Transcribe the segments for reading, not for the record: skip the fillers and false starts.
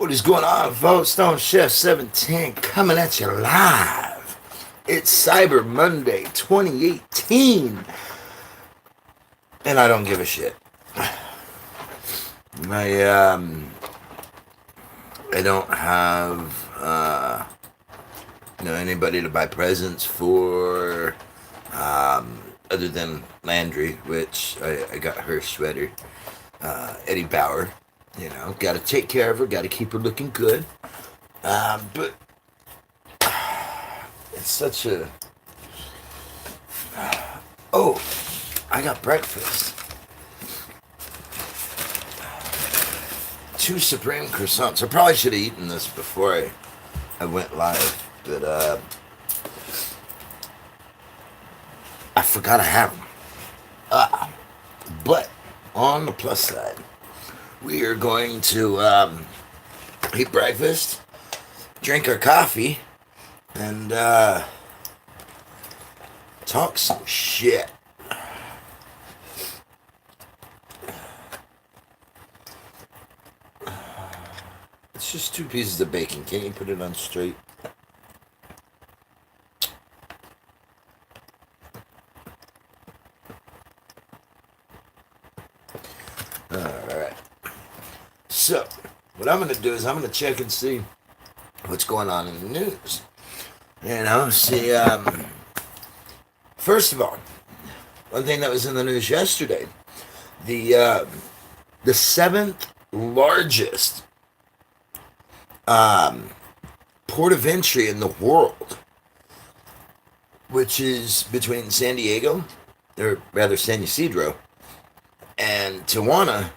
What is going on, folks? Stone Chef 17 coming at you live. It's Cyber Monday 2018, and I don't give a shit. I don't have anybody to buy presents for, other than Landry, which I got her sweater. Eddie Bauer. Got to take care of her, got to keep her looking good. But it's such a. Oh, I got breakfast. 2 supreme croissants. I probably should have eaten this before I went live, but I forgot to have them. But on the plus side, we are going to eat breakfast, drink our coffee, and talk some shit. It's just 2 pieces of bacon. Can't you put it on straight? Alright. So, what I'm going to do is I'm going to check and see what's going on in the news. See, first of all, one thing that was in the news yesterday, the 7th largest port of entry in the world, which is between San Diego, or rather San Ysidro, and Tijuana,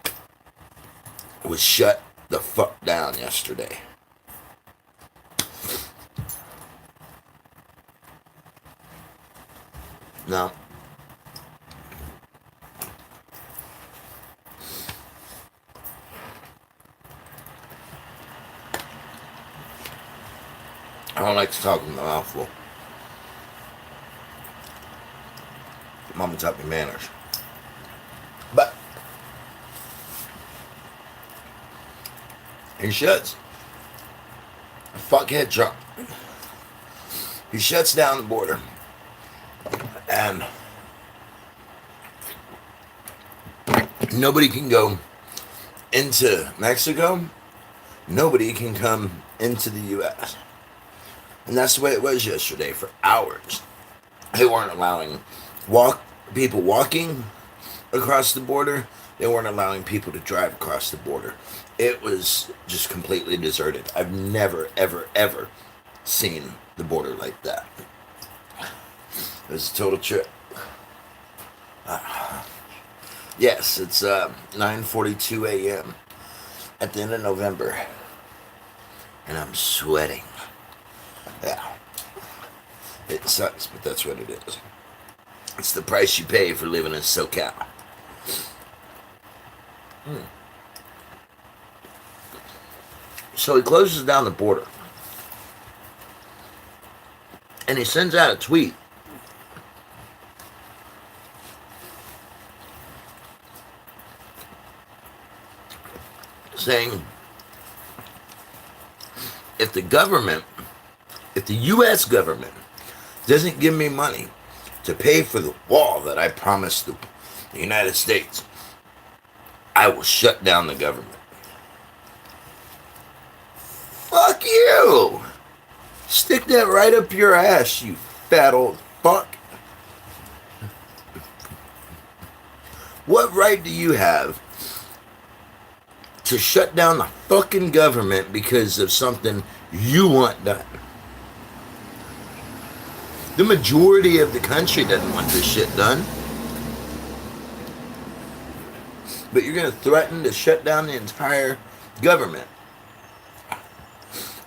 was shut the fuck down yesterday. Now, I don't like to talk in the mouthful. Mama taught me manners. But he shuts. Fuckhead Trump. He shuts down the border. And nobody can go into Mexico. Nobody can come into the U.S. And that's the way it was yesterday for hours. They weren't allowing people walking across the border. They weren't allowing people to drive across the border. It was just completely deserted. I've never, ever, ever seen the border like that. It was a total trip. Yes, it's 9:42 a.m. at the end of November. And I'm sweating. Yeah. It sucks, but that's what it is. It's the price you pay for living in SoCal. So he closes down the border. And he sends out a tweet saying, if the U.S. government doesn't give me money to pay for the wall that I promised the United States, I will shut down the government. Fuck you! Stick that right up your ass, you fat old fuck. What right do you have to shut down the fucking government because of something you want done? The majority of the country doesn't want this shit done. But you're going to threaten to shut down the entire government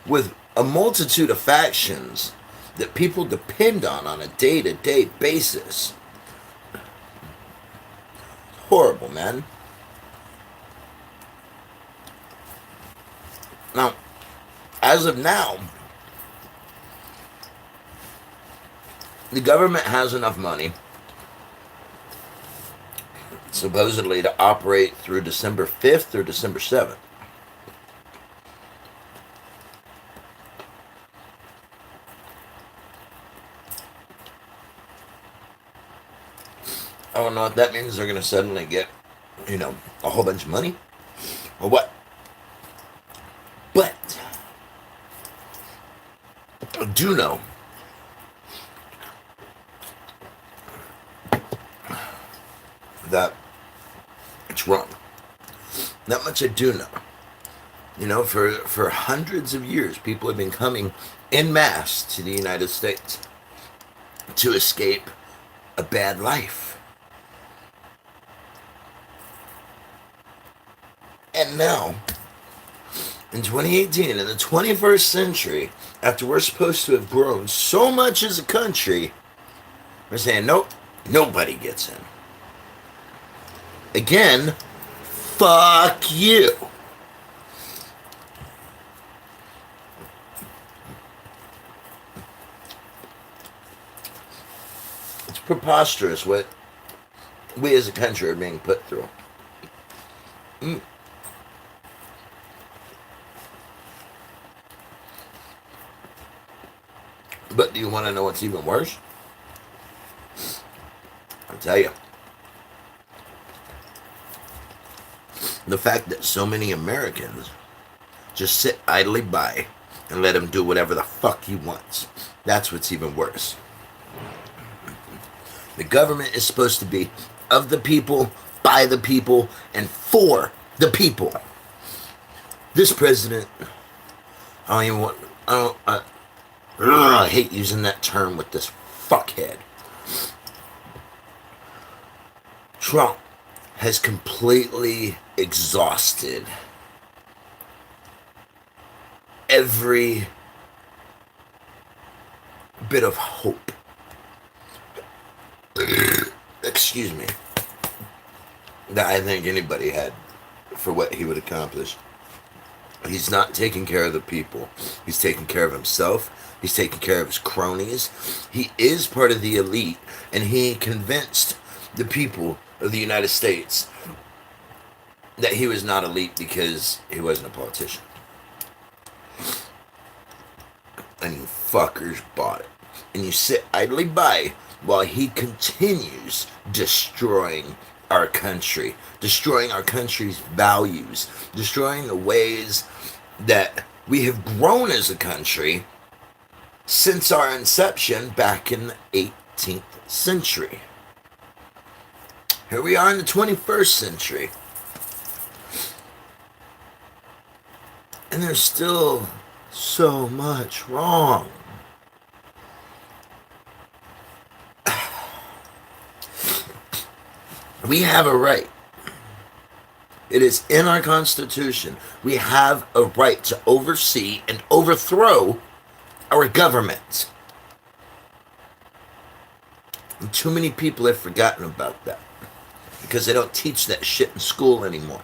with a multitude of factions that people depend on a day-to-day basis. Horrible, man. Now, as of now, the government has enough money, supposedly, to operate through December 5th or December 7th. I don't know if that means they're going to suddenly get, a whole bunch of money or what. But I do know that it's wrong. That much I do know. For hundreds of years, people have been coming en masse to the United States to escape a bad life. And now, in 2018, in the 21st century, after we're supposed to have grown so much as a country, we're saying, nope, nobody gets in. Again, fuck you. It's preposterous what we as a country are being put through. But do you want to know what's even worse? I'll tell you. The fact that so many Americans just sit idly by and let him do whatever the fuck he wants. That's what's even worse. The government is supposed to be of the people, by the people, and for the people. This president, I hate using that term with this fuckhead. Trump has completely exhausted every bit of hope. Excuse me. That I think anybody had for what he would accomplish. He's not taking care of the people. He's taking care of himself. He's taking care of his cronies. He is part of the elite, and he convinced the people of the United States that he was not elite because he wasn't a politician. And you fuckers bought it. And you sit idly by while he continues destroying our country, destroying our country's values, destroying the ways that we have grown as a country since our inception back in the 18th century. Here we are in the 21st century. And there's still so much wrong. We have a right. It is in our Constitution. We have a right to oversee and overthrow our government. And too many people have forgotten about that because they don't teach that shit in school anymore.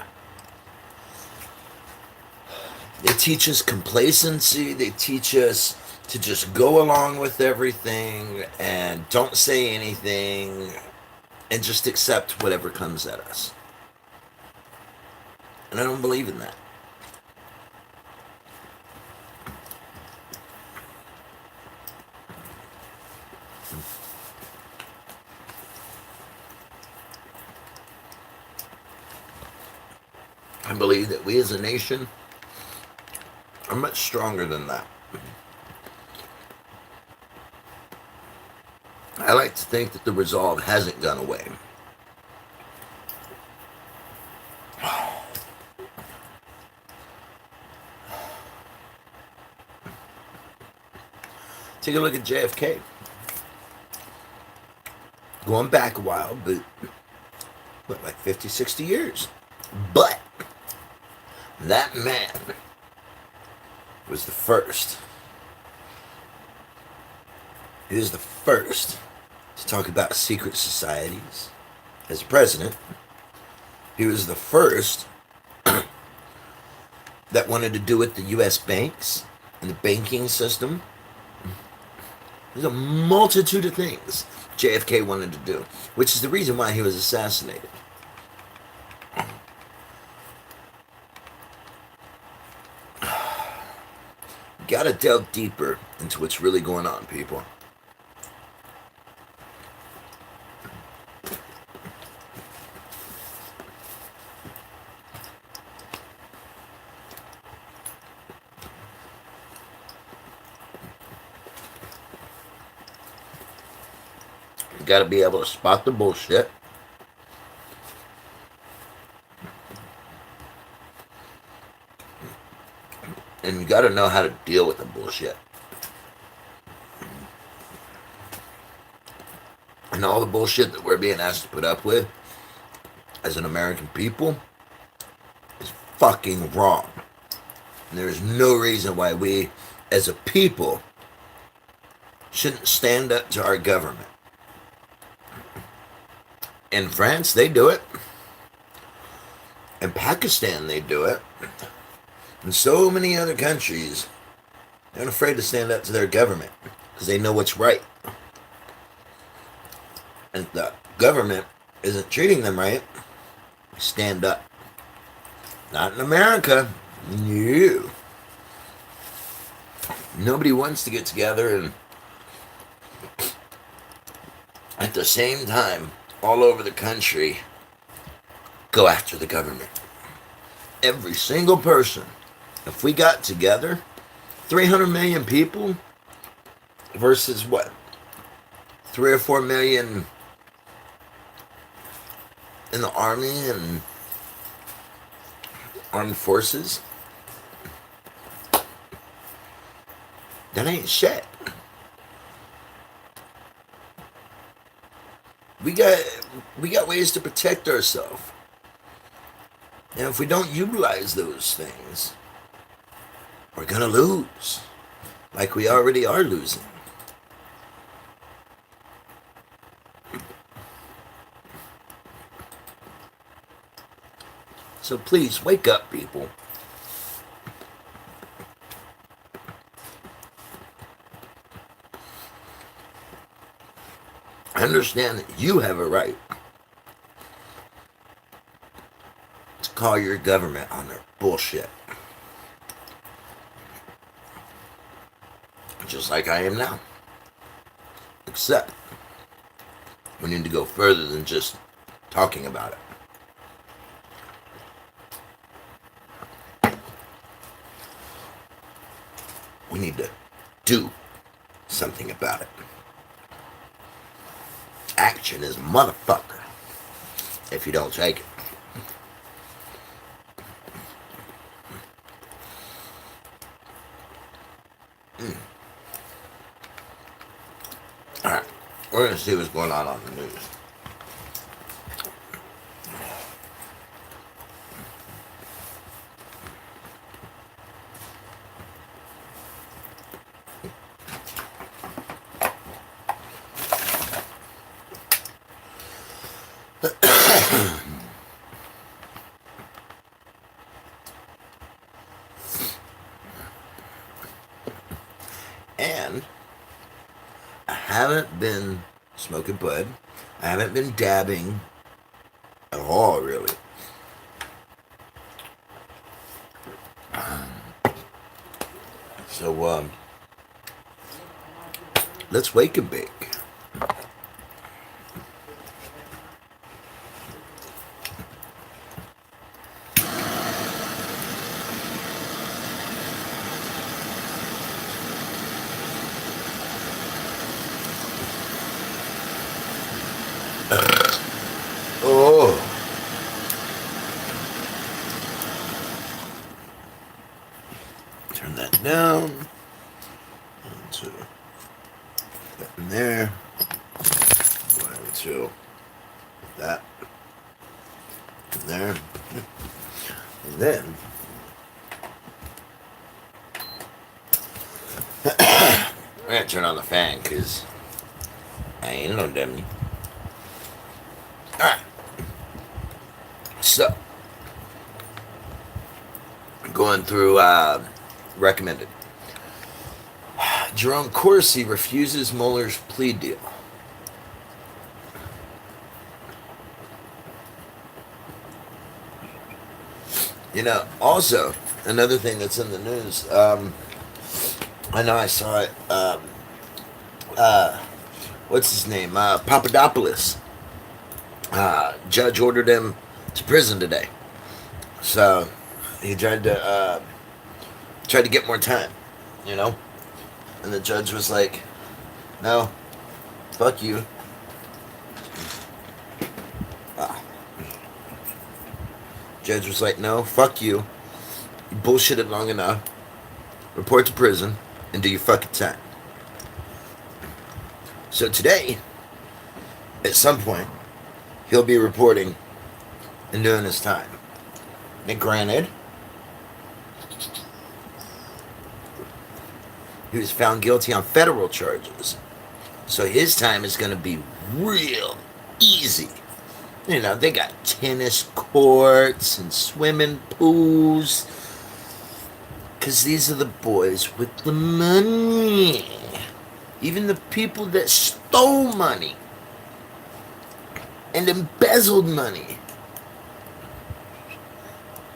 They teach us complacency. They teach us to just go along with everything and don't say anything and just accept whatever comes at us. And I don't believe in that. I believe that we as a nation are much stronger than that. I like to think that the resolve hasn't gone away. Take a look at JFK. Going back a while, but like 50, 60 years. But that man was the first. He was the first to talk about secret societies as president. He was the first that wanted to do with the U.S. banks and the banking system. There's a multitude of things JFK wanted to do, which is the reason why he was assassinated. You gotta delve deeper into what's really going on, people. got to be able to spot the bullshit. And you got to know how to deal with the bullshit. And all the bullshit that we're being asked to put up with as an American people is fucking wrong. And there is no reason why we, as a people, shouldn't stand up to our government. In France, they do it. In Pakistan, they do it. In so many other countries, they're not afraid to stand up to their government because they know what's right. And if the government isn't treating them right, stand up. Not in America. No. Nobody wants to get together and at the same time, all over the country, go after the government. Every single person. If we got together, 300 million people versus what? 3 or 4 million in the army and armed forces. That ain't shit. We got ways to protect ourselves. And if we don't utilize those things, we're gonna lose. Like we already are losing. So please, wake up, people. Understand that you have a right to call your government on their bullshit. Just like I am now. Except we need to go further than just talking about it. We need to do something about it. Action is motherfucker if you don't take it. Alright, we're going to see what's going on the news. And I haven't been smoking bud. I haven't been dabbing at all, really. So, let's wake and bake. Oh. Turn that down. Into that in there. One, two. That. In there. And then I'm gonna turn on the fan because I ain't no dummy. Alright. So, going through recommended. Jerome Corsi refuses Mueller's plea deal. You know, also, another thing that's in the news, I know I saw it, what's his name? Papadopoulos. Judge ordered him to prison today. So he tried to get more time, you know? And the judge was like, no, fuck you. Judge was like, no, fuck you. You bullshitted long enough. Report to prison and do your fucking time. So today, at some point, he'll be reporting and doing his time. And granted, he was found guilty on federal charges. So his time is going to be real easy. You know, they got tennis courts and swimming pools. Because these are the boys with the money. Even the people that stole money and embezzled money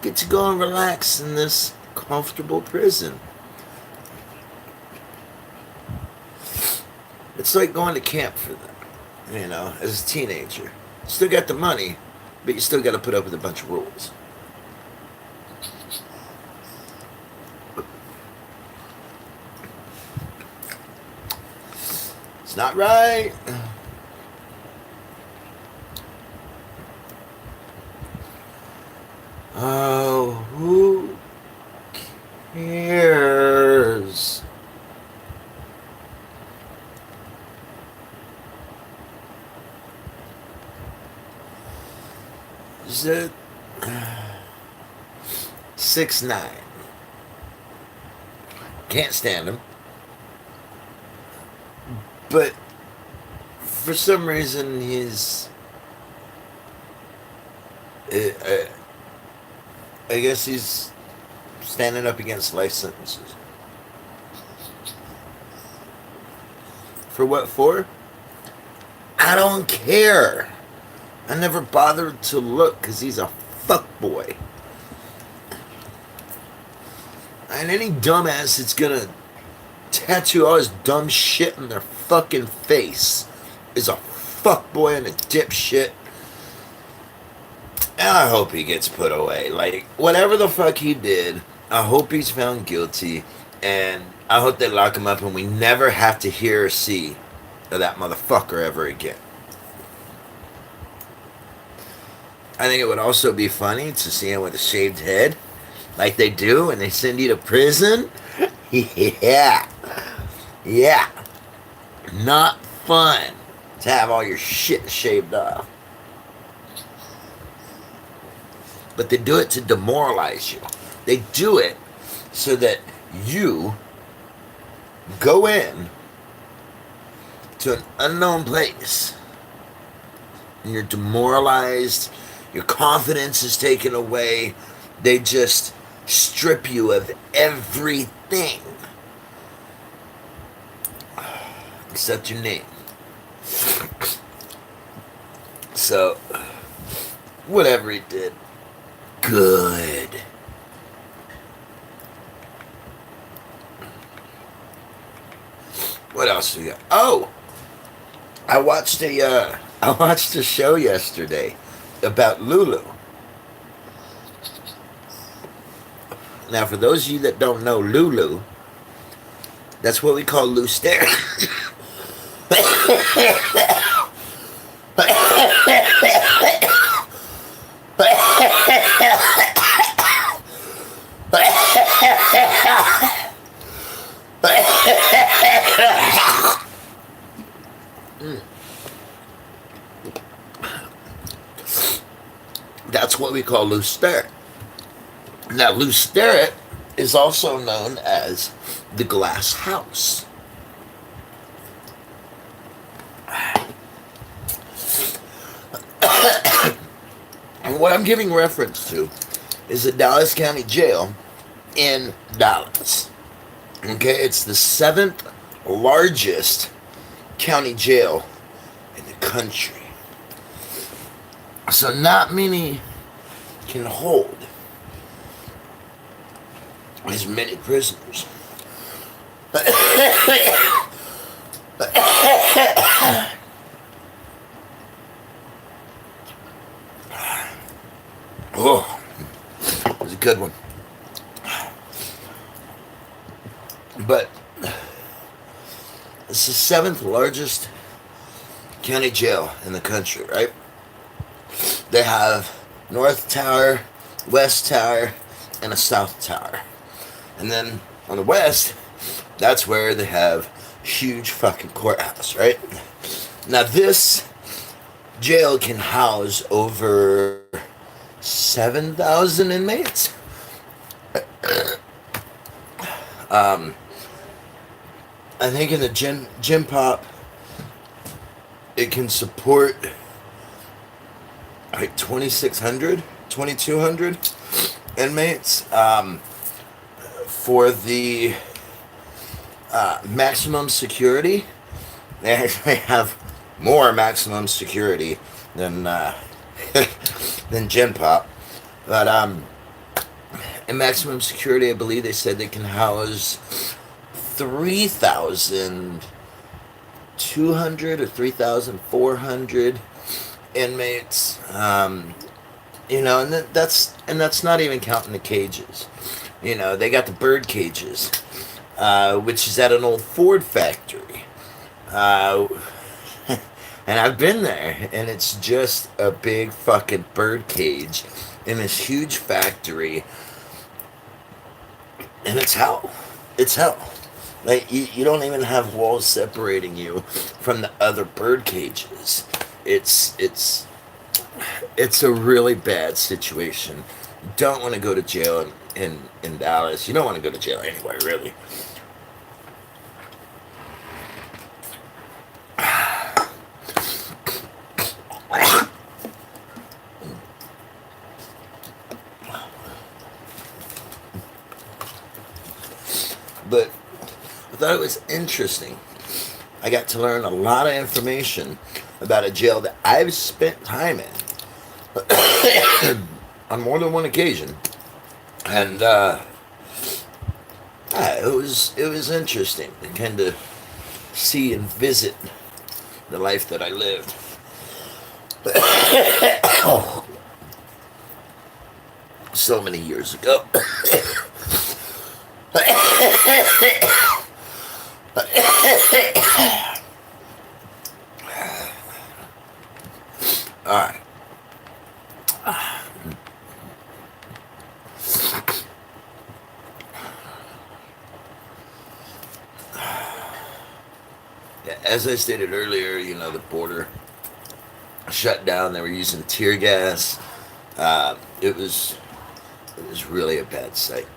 get to go and relax in this comfortable prison. It's like going to camp for them, you know, as a teenager. Still got the money, but you still got to put up with a bunch of rules. It's not right. Oh, who cares? Is it 6'9"? Can't stand him. But for some reason he's I guess he's standing up against life sentences. For what for? I don't care. I never bothered to look because he's a fuckboy. And any dumbass that's gonna tattoo all his dumb shit in their fucking face is a fuckboy and a dipshit. And I hope he gets put away. Like, whatever the fuck he did, I hope he's found guilty. And I hope they lock him up and we never have to hear or see of that motherfucker ever again. I think it would also be funny to see him with a shaved head, like they do when they send you to prison. Yeah. Yeah. Not fun to have all your shit shaved off. But they do it to demoralize you. They do it so that you go in to an unknown place and you're demoralized, your confidence is taken away. They just strip you of everything except your name. So, whatever he did, good. What else we got? Oh, I watched a show yesterday about Lulu. Now, for those of you that don't know Lulu, that's what we call loose stare. That's what we call loose stare. Now, loose stare is also known as the glass house. And what I'm giving reference to is the Dallas County Jail in Dallas. Okay, it's the 7th largest county jail in the country. So not many can hold as many prisoners. Oh, it was a good one. But it's the 7th largest county jail in the country, right? They have North Tower west tower, and a south tower. And then on the west, that's where they have huge fucking courthouse, right? Now this jail can house over 7,000 inmates. I think in the gym pop, it can support like 2,600, 2,200 inmates. For the maximum security, they actually have more maximum security than than Gen Pop. But in maximum security, I believe they said they can house 3,200 or 3,400 inmates. And that's not even counting the cages. They got the bird cages, which is at an old Ford factory. And I've been there, and it's just a big fucking bird cage in this huge factory. And it's hell. It's hell. Like, you don't even have walls separating you from the other bird cages. It's a really bad situation. You don't want to go to jail in Dallas. You don't want to go to jail anywhere, really. But I thought it was interesting. I got to learn a lot of information about a jail that I've spent time in on more than one occasion, and it was interesting to kind of see and visit the life that I lived. So many years ago. Alright. As I stated earlier, the border shut down. They were using tear gas. It was really a bad sight.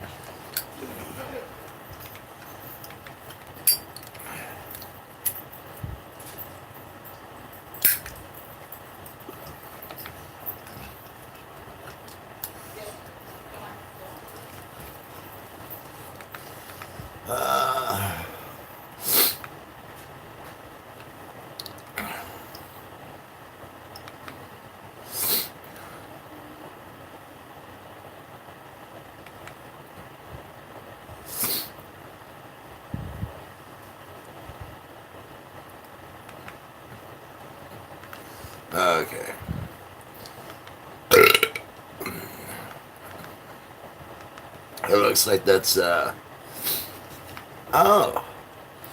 Okay. It looks like that's, oh.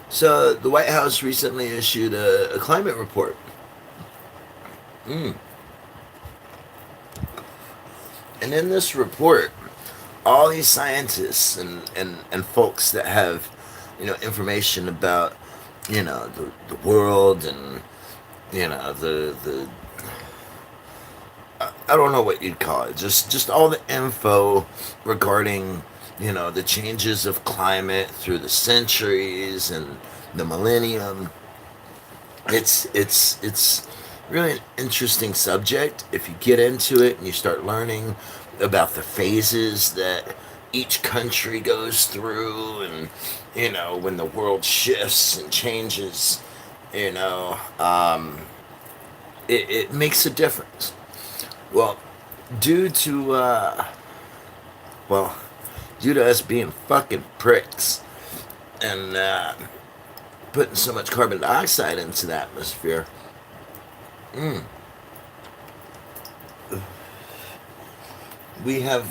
So, the White House recently issued a climate report. And in this report, all these scientists and folks that have, information about, the world and, the I don't know what you'd call it. Just all the info regarding, the changes of climate through the centuries and the millennium. It's really an interesting subject if you get into it and you start learning about the phases that each country goes through, and when the world shifts and changes, it makes a difference. Well, due to us being fucking pricks and putting so much carbon dioxide into the atmosphere, we have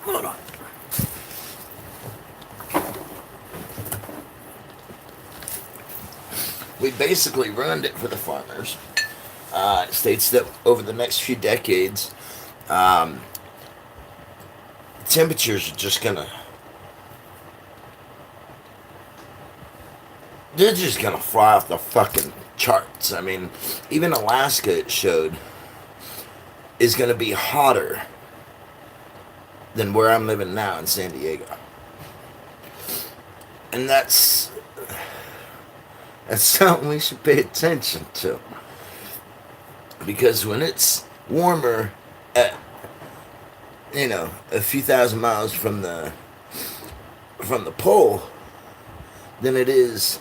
hold on. We basically ruined it for the farmers. It states that over the next few decades, Um, Temperatures are just gonna, they're just gonna fly off the fucking charts. I mean, even Alaska, it showed, is gonna be hotter than where I'm living now in San Diego. And that's something we should pay attention to. Because when it's warmer at, a few thousand miles from the pole than it is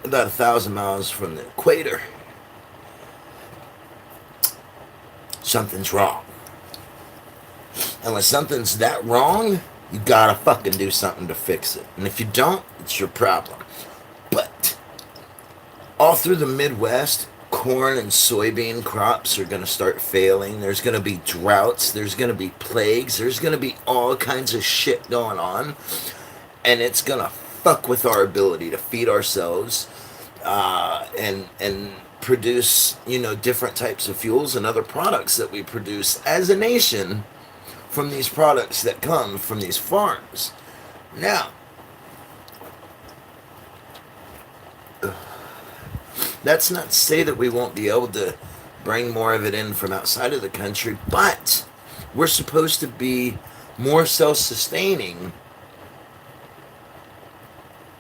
about 1,000 miles from the equator, something's wrong. And when something's that wrong, you gotta fucking do something to fix it. And if you don't, it's your problem. But all through the Midwest, corn and soybean crops are going to start failing. There's going to be droughts. There's going to be plagues. There's going to be all kinds of shit going on. And it's going to fuck with our ability to feed ourselves and produce, different types of fuels and other products that we produce as a nation from these products that come from these farms. Now, that's not to say that we won't be able to bring more of it in from outside of the country, but we're supposed to be more self-sustaining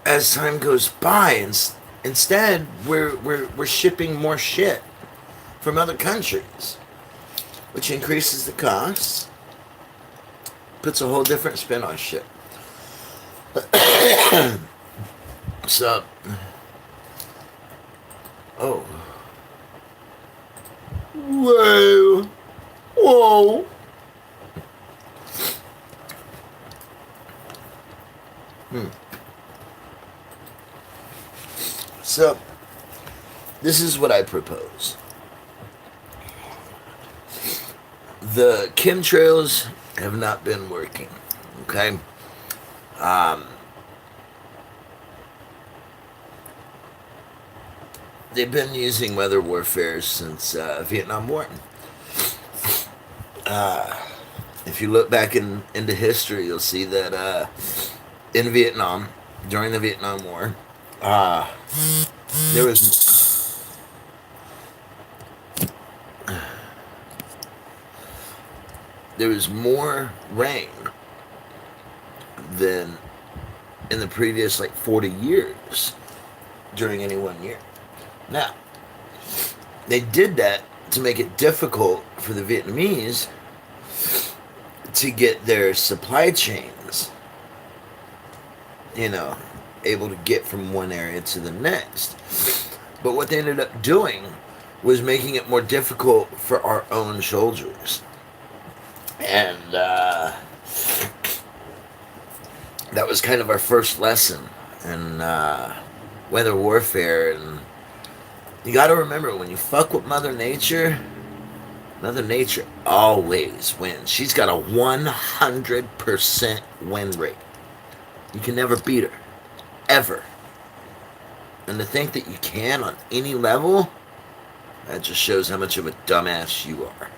as time goes by. Instead, we're shipping more shit from other countries, which increases the costs, puts a whole different spin on shit. So, oh, whoa, whoa. So, this is what I propose. The chemtrails have not been working, okay? They've been using weather warfare since Vietnam War. If you look back into history, you'll see that in Vietnam, during the Vietnam War, there was more rain than in the previous 40 years during any one year. Now, they did that to make it difficult for the Vietnamese to get their supply chains, able to get from one area to the next. But what they ended up doing was making it more difficult for our own soldiers. And that was kind of our first lesson in weather warfare. And you got to remember, when you fuck with Mother Nature always wins. She's got a 100% win rate. You can never beat her. Ever. And to think that you can on any level, that just shows how much of a dumbass you are.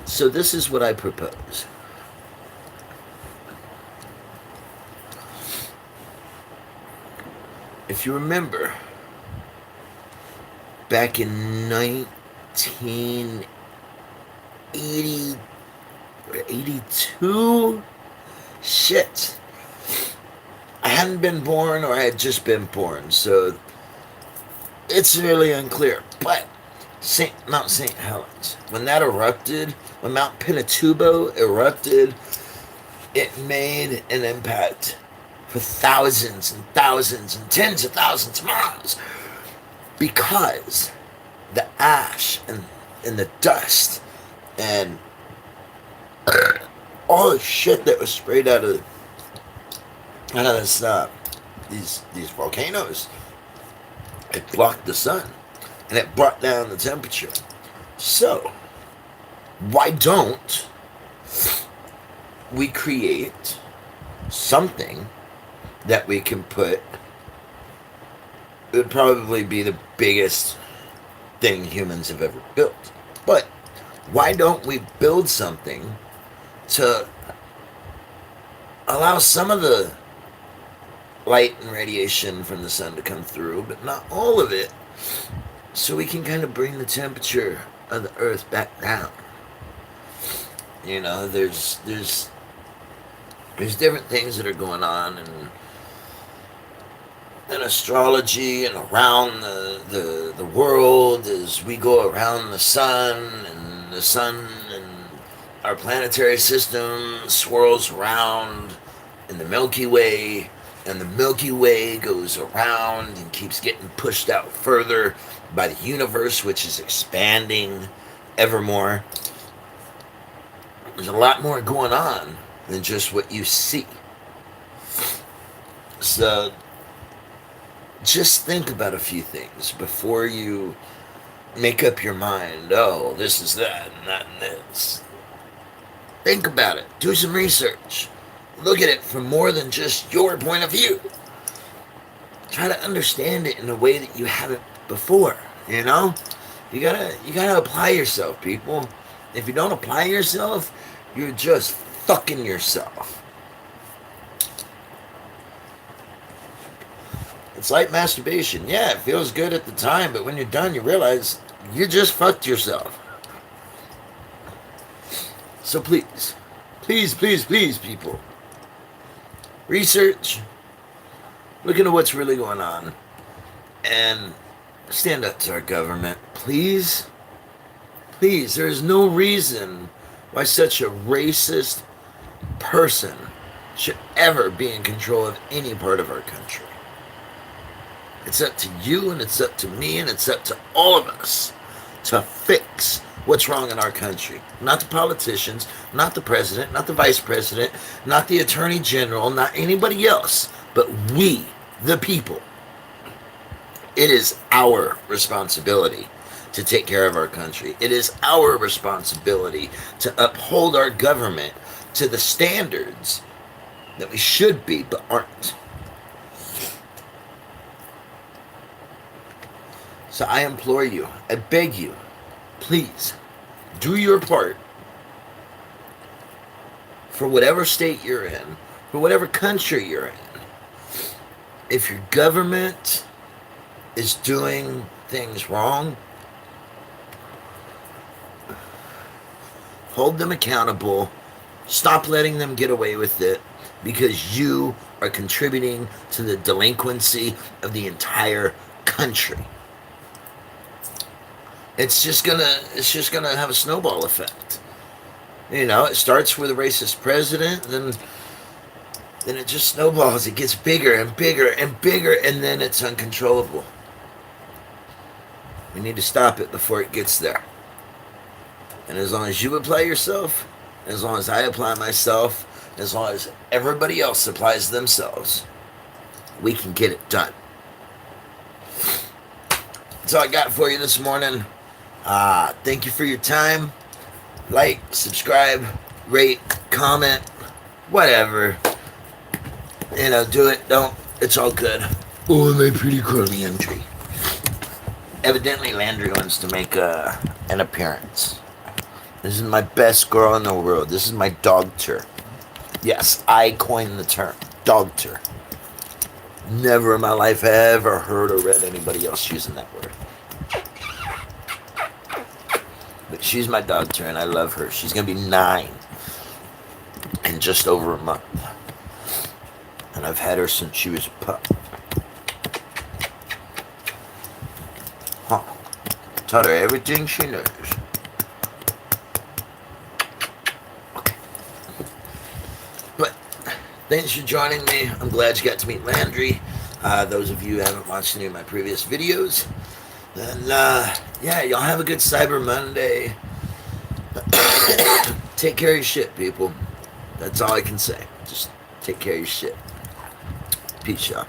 So this is what I propose. If you remember, back in 1980 or 82, shit, I hadn't been born, or I had just been born, so it's really unclear. But Mount St. Helens, when that erupted, when Mount Pinatubo erupted, it made an impact for thousands and thousands and tens of thousands of miles, because the ash and the dust and all the shit that was sprayed out of this, these volcanoes, it blocked the sun and it brought down the temperature. So why don't we create something that we can put? It would probably be the biggest thing humans have ever built. But why don't we build something to allow some of the light and radiation from the sun to come through, but not all of it, so we can kind of bring the temperature of the earth back down? You know, there's different things that are going on in astrology and around the world as we go around the sun, and the sun and our planetary system swirls around in the Milky Way, and the Milky Way goes around and keeps getting pushed out further by the universe, which is expanding evermore. There's a lot more going on than just what you see. So just think about a few things before you make up your mind. Oh, this is that and that and this. Think about it. Do some research. Look at it from more than just your point of view. Try to understand it in a way that you haven't before. You know, you gotta apply yourself, people. If you don't apply yourself, you're just fucking yourself. It's like masturbation. Yeah, it feels good at the time, but when you're done, you realize you just fucked yourself. So please, please, please, please, people, research, look into what's really going on, and stand up to our government. Please, please, there is no reason why such a racist person should ever be in control of any part of our country. It's up to you, and it's up to me, and it's up to all of us to fix what's wrong in our country. Not the politicians, not the president, not the vice president, not the attorney general, not anybody else, but we, the people. It is our responsibility to take care of our country. It is our responsibility to uphold our government to the standards that we should be but aren't. So I implore you, I beg you, please do your part for whatever state you're in, for whatever country you're in. If your government is doing things wrong, hold them accountable. Stop letting them get away with it, because you are contributing to the delinquency of the entire country. It's just gonna have a snowball effect. You know, it starts with a racist president, then it just snowballs. It gets bigger and bigger and bigger, and then it's uncontrollable. We need to stop it before it gets there. And as long as you apply yourself, as long as I apply myself, as long as everybody else applies themselves, we can get it done. That's all I got for you this morning. Thank you for your time. Like, subscribe, rate, comment, whatever. You know, do it, don't. It's all good. Oh, my pretty curly entry. Evidently, Landry wants to make an appearance. This is my best girl in the world. This is my dogter. Yes, I coined the term, dogter. Never in my life have I ever heard or read anybody else using that word. But she's my dogter, and I love her. She's going to be 9 in just over a month. And I've had her since she was a pup. Huh. Taught her everything she knows. But thanks for joining me. I'm glad you got to meet Landry. Those of you who haven't watched any of my previous videos, then yeah, y'all have a good Cyber Monday. Take care of your shit, people. That's all I can say. Just take care of your shit. Peace, y'all.